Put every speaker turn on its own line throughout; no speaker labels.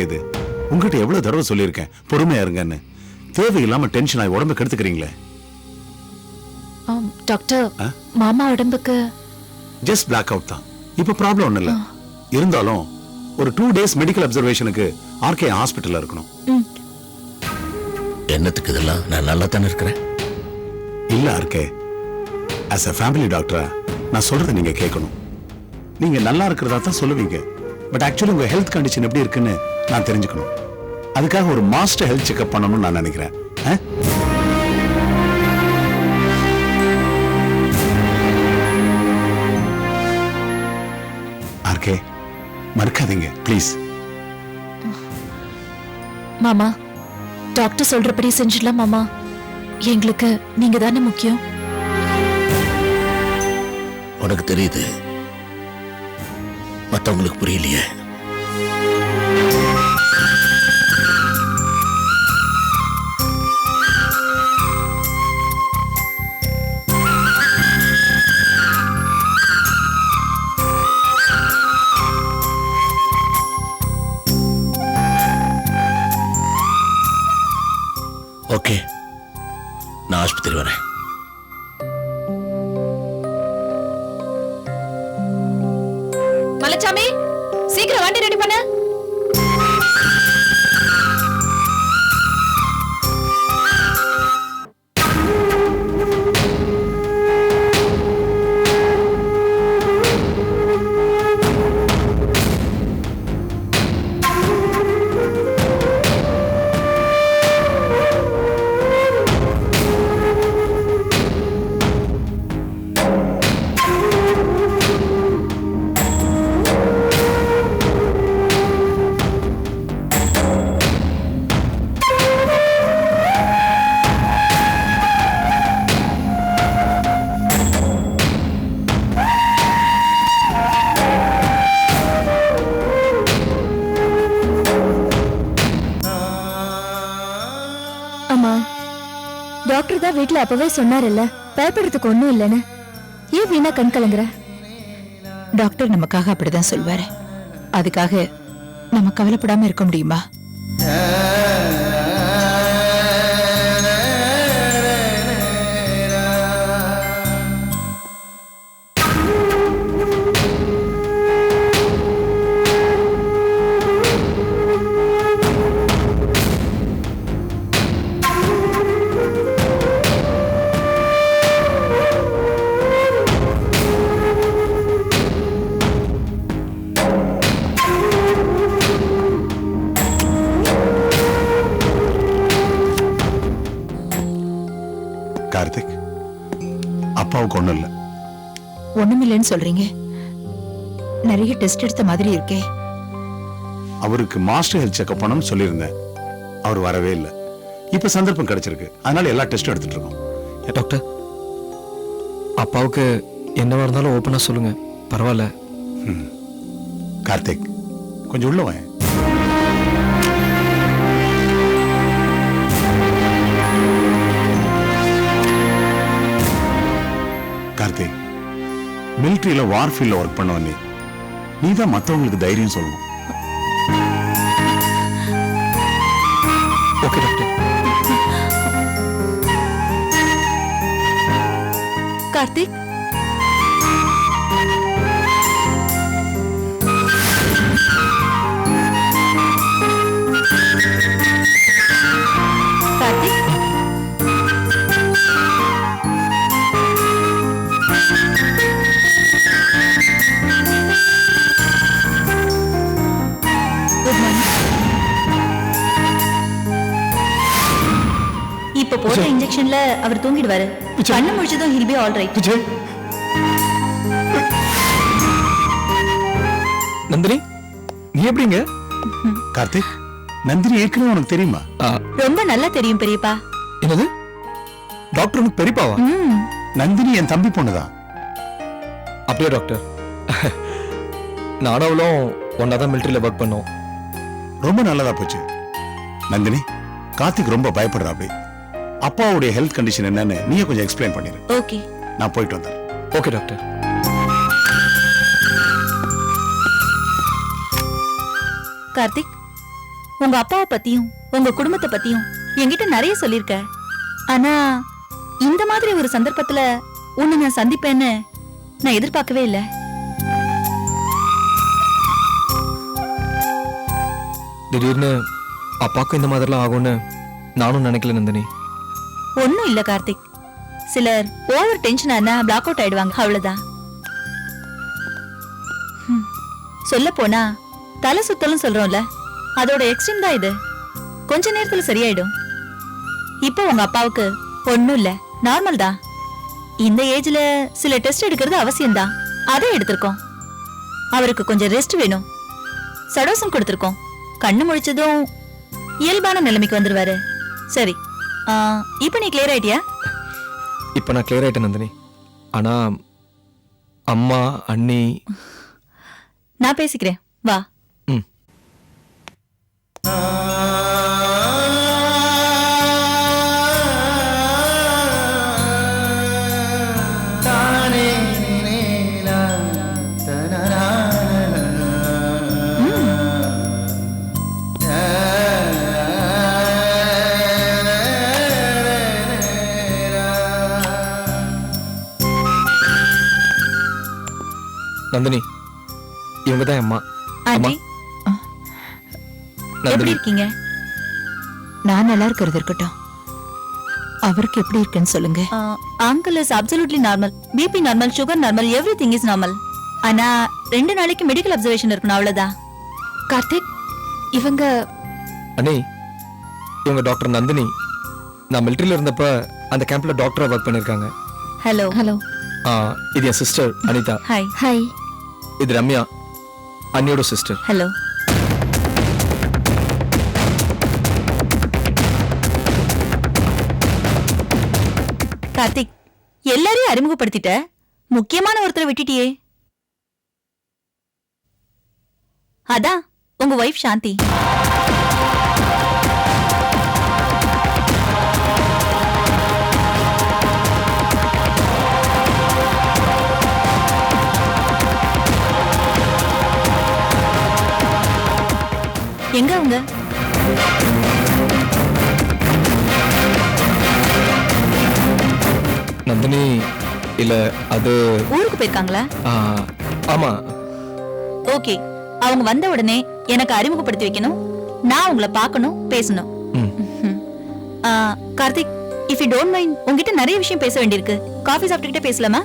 RK இது? உங்ககிட்ட எவ்வளவு தடவை சொல்லியிருக்கேன் பொறுமையா இருங்கன்னு. தேவையில்லாம டென்ஷன் ஆகி உடம்பு கெடுத்துக்கிறீங்களே.
டாக்டர், மாமா உடம்புக்கு
ஜஸ்ட் பிளாக் அவுட் தான். இப்ப ப்ராப்ளம் ஒண்ணு இல்ல. இருந்தாலும் ஒரு 2 days மெடிக்கல் அப்சர்வேஷனுக்கு ஆர்கே ஹாஸ்பிட்டல்ல இருக்கணும்.
என்னத்துக்கு இதெல்லாம்? நான் நல்லா தானே இருக்கிறேன்.
இல்ல ஆர்கே, as a family டாக்டரா நான் சொல்றதை நீங்க கேட்கணும். நீங்க நல்லா இருக்கிறதா தான் சொல்லுவீங்க. பட் ஆக்சுவலி உங்க ஹெல்த் கண்டிஷன் எப்படி இருக்குன்னு நான் தெரிஞ்சுக்கணும். அதுக்காக ஒரு மாஸ்டர் ஹெல்த் செக்அப் பண்ணணும்னு நான் நினைக்கிறேன். ஆர்கே, மறக்காதீங்க ப்ளீஸ்.
மாமா, டாக்டர் சொல்றபடி செஞ்சிடலாம் மாமா. எங்களுக்கு நீங்க தானே முக்கியம்.
உனக்கு தெரியுது, மத்தவங்களுக்கு புரியலையே. ஓகே, நான் ஆஸ்பத்திரி வரேன்.
மலச்சாமி, சீக்கிரம் வண்டி ரெடி பண்ணு. டாக்டர் தான் வீட்டுல அப்பவே சொன்னார்ல, பயப்படுறதுக்கு ஒண்ணும் இல்லைன்னு. ஏன் வீணா கண் கலங்குற?
டாக்டர் நமக்காக அப்படிதான் சொல்வாரு. அதுக்காக நம்ம கவலைப்படாம இருக்க முடியுமா?
கார்த்திக், அப்பாவுக்கு ஒண்ணும் இல்ல.
ஒண்ணுமில்லைன்னு சொல்றீங்க? நிறைய டெஸ்ட் எடுத்த மாதிரி இருக்கே.
அவருக்கு மாஸ்டர் ஹெல்த் செக்அப் பண்ணணும்னு சொல்லியிருந்தேன். அவர் வரவே இல்லை. இப்ப சந்தர்ப்பம் கிடைச்சிருக்கு, அதனால எல்லா டெஸ்டும் எடுத்துட்டு இருக்கோம்.
டாக்டர், அப்பாவுக்கு என்னவா இருந்தாலும் ஓப்பனா சொல்லுங்க, பரவாயில்ல.
கார்த்திக், கொஞ்சம் உள்ள வா. கார்த்திக், மிலிட்டரியில வார்ஃபீல்ட்ல ஒர்க் பண்ணவனே, நீ தான் மத்தவங்களுக்கு தைரியம் சொல்லணும்.
Okay doctor.
கார்த்திக், கார்த்திக்,
இப்ப போட்ட இன்ஜெக்ஷன்ல அவர் தூங்கிடுவாரு. கண்ணு முடிச்சதும் he'll be all right.
Vijay, Nandini, நீ எப்படிங்க?
கார்த்திக், நந்தினி ஏற்கனவே உனக்கு தெரியுமா?
ரொம்ப நல்லா தெரியும் பெரியப்பா.
என்னது? டாக்டர் உனக்கு பெரியப்பாவா?
நந்தினி என் தம்பி பொண்ணுதான்.
அப்படியே டாக்டர், நானும் அவளும் ஒன்னாதான் மிலிட்டரியில ஒர்க் பண்ணோம்.
ரொம்ப நல்லதா போச்சு. நந்தினி, கார்த்திக் ரொம்ப பயப்படுறா. அப்படி அப்பாவுடைய ஹெல்த் கண்டிஷன் என்னன்னு நீயே கொஞ்சம் எக்ஸ்பிளைன் பண்ணிரு.
ஓகே,
நான் போயிட்டு வந்தேன்.
Okay doctor.
கார்த்திக், உங்க அப்பாவை பத்தியும் உங்க குடும்பத்தை பத்தியும் என்கிட்ட நிறைய சொல்லிருக்க. ஆனா இந்த மாதிரி ஒரு சந்தர்ப்பத்துல உன்னை நான் சந்திப்பேன்னு நான் எதிர்பார்க்கவே இல்லை.
திடீர்னு அப்பாவுக்கும் இந்த மாதிரிலாம் ஆகும்னு நானும் நினைக்கல நந்தினி.
ஒண்ணும் இல்ல கார்த்திக், சிலர் ஓவர் டென்ஷன் ஆனா பிளாக் அவுட் ஆயிடுவாங்க, அவ்வளவுதான். சொல்ல போனா தலை சுத்தலும் சொல்றோம்ல, அதோட எக்ஸ்ட்ரீம் தான் இது. கொஞ்ச நேரத்துல சரியாயிடும். இப்போ உங்க அப்பாவுக்கு ஒண்ணும் இல்ல, நார்மல் தான். இந்த ஏஜ்ல சில டெஸ்ட் எடுக்கிறது அவசியம்தான், அதை எடுத்திருக்கோம். அவருக்கு கொஞ்சம் ரெஸ்ட் வேணும், சடோசம் கொடுத்திருக்கோம். கண்ணு முழிச்சதும் இயல்பான நிலைமைக்கு வந்துருவாரு. சரி, இப்ப நீ கிளியர் ஆயிட்டியா?
இப்போ நான் கிளியர் ஆயிட்டேன் நந்தினி. ஆனா அம்மா அண்ணி
நான் பேசிக்கிறேன், வா.
ம். நந்தினி, இவங்க தான் அம்மா.
ஆண்டி, எப்படி
நந்தினி,
இருக்கீங்க?
நான் நல்லா இருக்கிறது இருக்கட்டும், அவருக்கு எப்படி இருக்குன்னு சொல்லுங்க.
Uncle is absolutely normal. BP normal, sugar normal, everything is normal. ஆனா 2 நாளைக்கு மெடிக்கல் அப்சர்வேஷன் இருக்கணும், அவ்வளவுதான்.
கார்த்திக், இவங்க
அண்ணி இவங்க டாக்டர் நந்தினி. நான் மிலிட்டரியில இருந்தப்ப அந்த கேம்ப்ல டாக்டரா ஒர்க் பண்ணிருக்காங்க.
ஹலோ.
ஹலோ.
இது என் சிஸ்டர் அனிதா.
ஹாய்.
ஹாய்.
இது ரம்யா, அண்ணியோட சிஸ்டர்.
ஹலோ. கார்த்திக், எல்லாரையும் அறிமுகப்படுத்திட்ட, முக்கியமான ஒருத்தரை விட்டுட்டியே. அதான் உங்க வைஃப் சாந்தி. எங்க அவங்க?
நந்தினி இல்ல, அது
ஊருக்கு போயிருக்காங்களா?
ஆமா.
ஓகே, அவங்க வந்த உடனே எனக்கு அறிமுகப்படுத்தி வைக்கணும். நான் உங்களை பார்க்கணும், பேசணும்.
ம்.
Karthik, if you don't mind, உங்ககிட்ட நிறைய விஷயம் பேச வேண்டியிருக்கு. காஃபி சாப்பிட்டுக்கிட்டே பேசலாமா?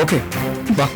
ஓகே, வா.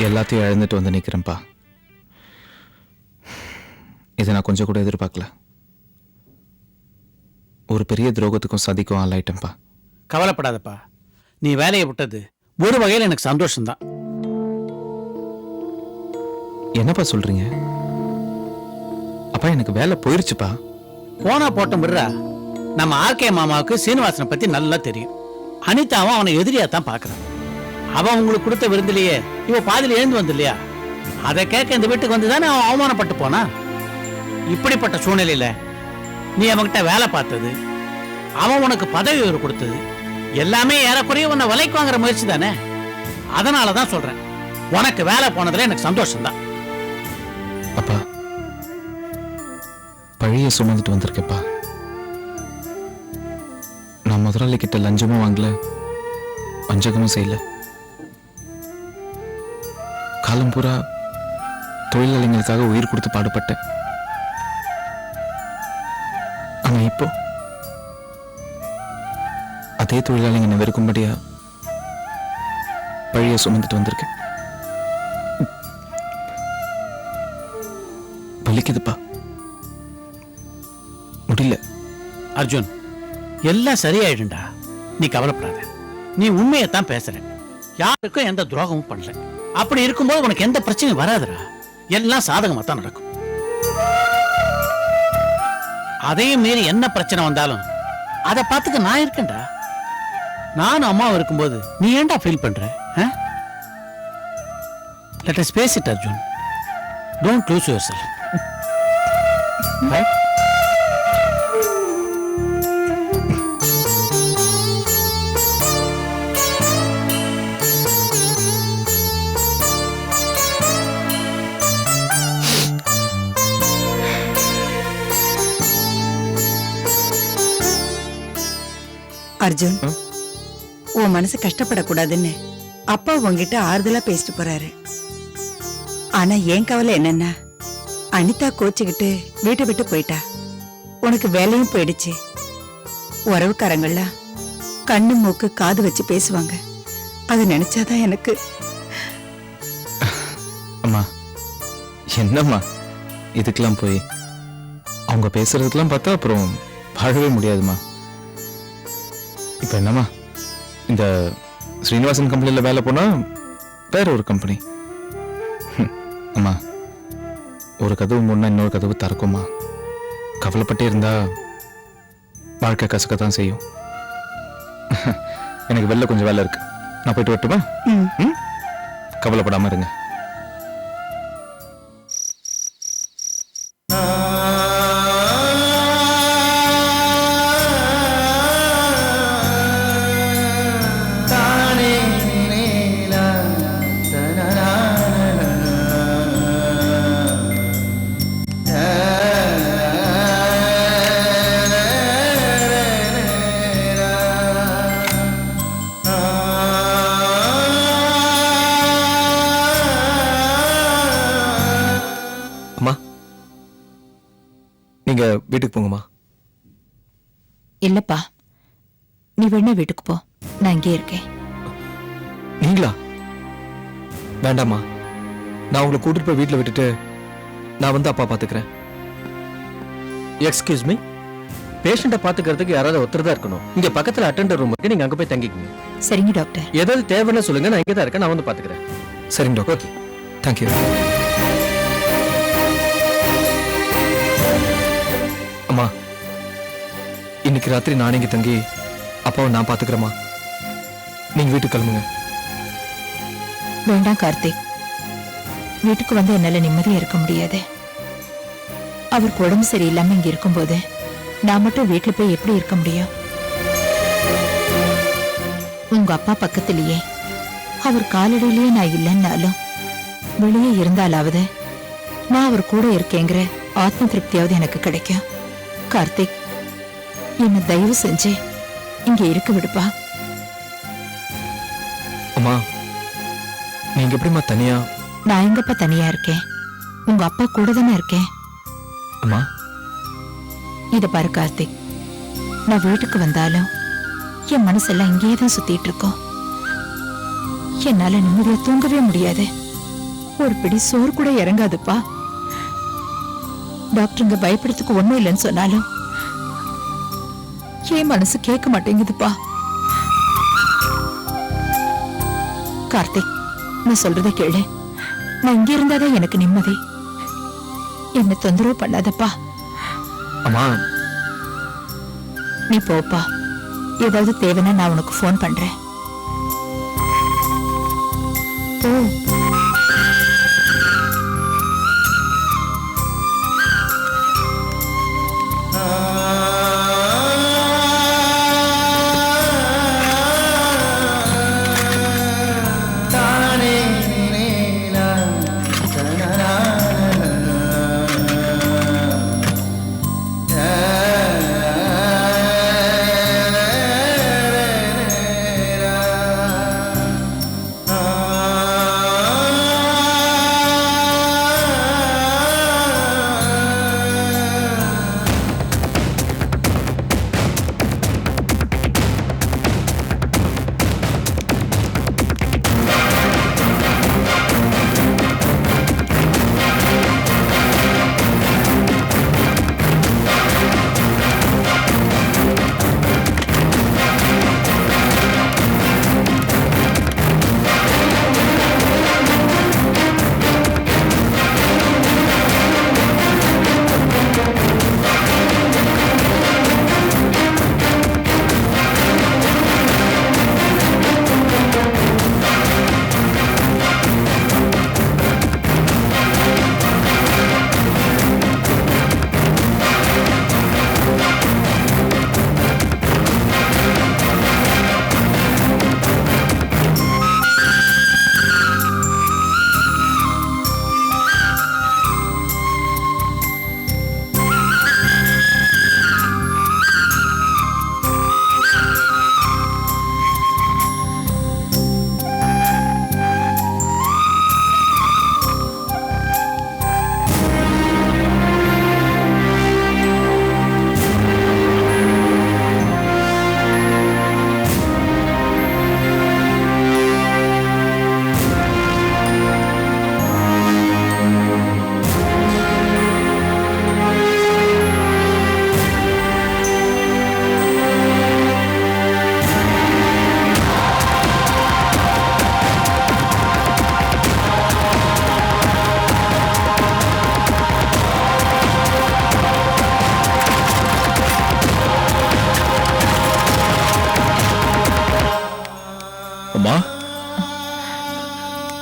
எல்லாத்தையும் இழந்துட்டு வந்து நிற்கிறேன்ப்பா. இதை நான் கொஞ்சம் கூட எதிர்பார்க்கல. ஒரு பெரிய துரோகத்துக்கும் சதிக்கும் ஆளாயிட்டேன்ப்பா.
கவலைப்படாதப்பா, நீ வேலையை விட்டது ஒரு வகையில் எனக்கு சந்தோஷம்தான்.
என்னப்பா சொல்றீங்க? அப்பா, எனக்கு வேலை போயிருச்சுப்பா.
போனா போட்டம் விடுறா. நம்ம ஆர்கே மாமாவுக்கு சீனிவாசனை பத்தி நல்லா தெரியும். அனிதாவும் அவனை எதிரியா தான் பாக்குறான். அவன் உங்களுக்கு கொடுத்த விருந்திலேயே இவ பாதியில் எழுந்து வந்து இல்லையா, அதை கேட்க இந்த வீட்டுக்கு வந்துதானே அவன் அவமானப்பட்டு போனா. இப்படிப்பட்ட சூழ்நிலையில நீ அவன்கிட்ட வேலை பார்த்தது, அவன் உனக்கு பதவி உயர்வு கொடுத்தது எல்லாமே ஏறக்குறைய உன்னை விலைக்கு வாங்குற முயற்சி தானே. அதனாலதான் சொல்றேன், உனக்கு வேலை போனதுல எனக்கு சந்தோஷம்தான்.
அப்பா, பழிய சுமந்துட்டு வந்திருக்கேப்பா. நான் முதலாளி கிட்ட லஞ்சமும் வாங்கல, வஞ்சகமும் செய்யல. காலம் பூரா தொழிலாளிகளுக்காக உயிர் கொடுத்து பாடுபட்டேன். ஆனா இப்போ அதே தொழிலாளிங்க என்னை வெறுக்கும்படியா பழிய சுமந்துட்டு வந்திருக்கேன். வலிக்குதுப்பா, முடியல.
அர்ஜுன், எல்லாம் சரியாயிடும்டா. நீ கவலைப்படாத. நீ உண்மையைத்தான் பேசுற. யாருக்கும் எந்த துரோகமும் பண்ணல. அப்படி இருக்கும்போது உனக்கு எந்த பிரச்சனையும் வராதுடா. எல்லாம் சாதகமா தான் நடக்கும். அதையும் மீறி என்ன பிரச்சனை வந்தாலும் அதை பார்த்துக்க நான் இருக்கேன்டா. நானும் அம்மாவும் இருக்கும்போது நீ ஏன்டா ஃபீல் பண்ற? Let us face it Arjun. Don't lose yourself. Right?
Arjun, உன் மனசு கஷ்டப்படக்கூடாதுன்னு அப்பா உன்கிட்ட ஆறுதலா பேசிட்டு போறாரு. ஆனா என் கவலை என்னன்னா, அனிதா கோச்சுக்கிட்டு வீட்டை விட்டு போயிட்டா. உனக்கு வேலையும் போயிடுச்சு. உறவுக்காரங்கள்லாம் கண்ணு மூக்கு காது வச்சு பேசுவாங்க. அது நினைச்சாதான் எனக்கு.
அம்மா, என்னம்மா இதுக்கெல்லாம் போய் அவங்க பேசுறதுக்கெல்லாம் பார்த்தா அப்புறம் வாழவே முடியாதுமா. இப்போ என்னம்மா, இந்த ஸ்ரீனிவாசன் கம்பெனியில் வேலை போனா வேற ஒரு கம்பெனி. அம்மா, ஒரு கதவு மூடனா இன்னொரு கதவு திறக்குமா. கவலைப்பட்டே இருந்தா வாழ்க்கை கசக்கத்தான் செய்யும். எனக்கு வெளில கொஞ்சம் வேலை இருக்கு, நான் போயிட்டு வரட்டுமா? கவலைப்படாம இருங்க.
நீங்க வீட்டுக்கு போங்கம்மா.
இல்லப்பா, நீ வேணா வீட்டுக்கு போ, நான் இங்கே இருக்கேன்.
நீங்களா? வேண்டாம்மா, நான் உங்களை கூட்டிட்டு போய் வீட்டில் விட்டுட்டு நான் வந்து அப்பா பாத்துக்கிறேன்.
எக்ஸ்கியூஸ் மீ, பேஷண்ட்டை பாத்துக்கிறதுக்கு யாராவது ஒருத்தர் தான் இருக்கணும். இங்க பக்கத்துல அட்டெண்டர் ரூம் இருக்கு, நீங்க அங்க போய் தங்கிக்கங்க.
சரிங்க டாக்டர்.
ஏதாவது தேவைன்னு சொல்லுங்க, நான் இங்கே தான் இருக்கேன், நான் வந்து பாத்துக்கிறேன்.
சரிங்க டாக்டர். Okay, thank you. அம்மா, இன்னைக்கு ராத்திரி நானே இங்க தங்கி அப்பாவை நான் பாத்துக்கிறேம்மா. நீங்க வீட்டுக்கு கிளம்புங்க.
வேண்டாம் கார்த்திக், வீட்டுக்கு வந்து என்னால நிம்மதியா இருக்க முடியாது. அவருக்கு உடம்பு சரியில்லாம இங்க இருக்கும்போது நான் மட்டும் வீட்டுல போய் எப்படி இருக்க முடியும்? உங்க அப்பா பக்கத்திலேயே, அவர் காலடியிலேயே நான் இல்லைன்னாலும் வெளியே இருந்தாலாவது நான் அவர் கூட இருக்கேங்கிற ஆத்ம திருப்தியாவது எனக்கு கிடைக்கும். கார்த்திக், என்ன தயவு செஞ்சு இங்க இருக்க விடுப்பா.
அம்மா, நீங்க எப்படிம்மா தனியா?
நான் எங்கப்பா தனியா இருக்கேன், உங்க அப்பா கூட தானே இருக்கேன்.
அம்மா,
இத பாரு கார்த்திக், நான் வீட்டுக்கு வந்தாலும் என் மனசெல்லாம் இங்கேயே தான் சுத்திட்டு இருக்கோம். என்னால நிம்மதியா தூங்கவே முடியாது. ஒரு பிடி சோறு கூட இறங்காதுப்பா. டாக்டருங்க பயப்படுறதுக்கு ஒண்ணும் இல்லைன்னு சொன்னாலும் என் மனசு கேட்க மாட்டேங்குதுப்பா. கார்த்திக், நான் சொல்றதை கேளு. நான் இங்க இருந்தாதான் எனக்கு நிம்மதி. என்ன தொந்தரவு பண்ணாதப்பா.
அம்மா,
நீ போப்பா. ஏதாவது தேவைன்னா நான் உனக்கு ஃபோன் பண்றேன். போ.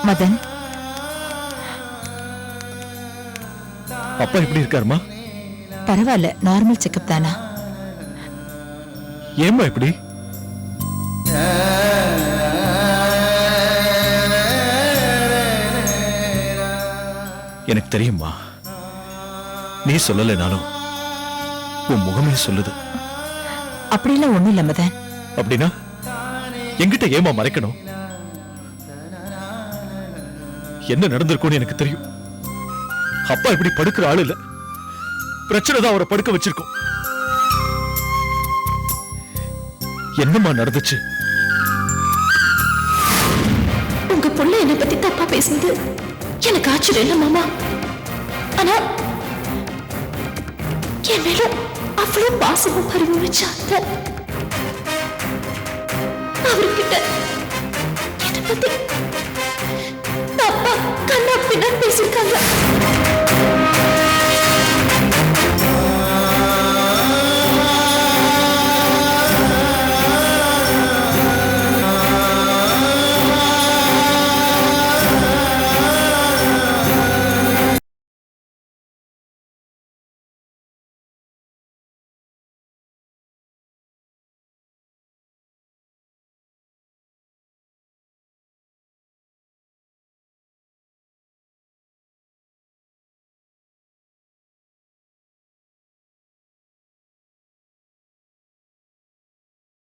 மதன்,
அப்பா எப்படி இருக்காருமா?
பரவாயில்ல, நார்மல் செக்கப் தானா?
ஏம்மா இப்படி? எனக்கு தெரியுமா, நீ சொல்லலைனாலும் உன் முகமே சொல்லுது.
அப்படிலாம் ஒண்ணும் இல்ல மதன்.
அப்படின்னா என்கிட்ட ஏமா மறைக்கணும்? என்ன நடந்திருக்கும்னு எனக்கு தெரியும். அப்பா இப்படி படுக்கிற ஆள் இல்ல, பிரச்சனை தான் அவரை படுக்க வச்சிருக்கோம். என்னம்மா நடந்துச்சு?
உங்க புள்ள என்னை பத்தி தப்பா பேசுனது எனக்கு ஆச்சரியம் இல்ல மாமா. ஆனா என் மேல அவ்வளவு பாசமும் பரிவும் வச்ச அத்தை அவர்கிட்ட என்னை பத்தி தப்பா கண்ணா பின்னா பேசியிருக்காங்க.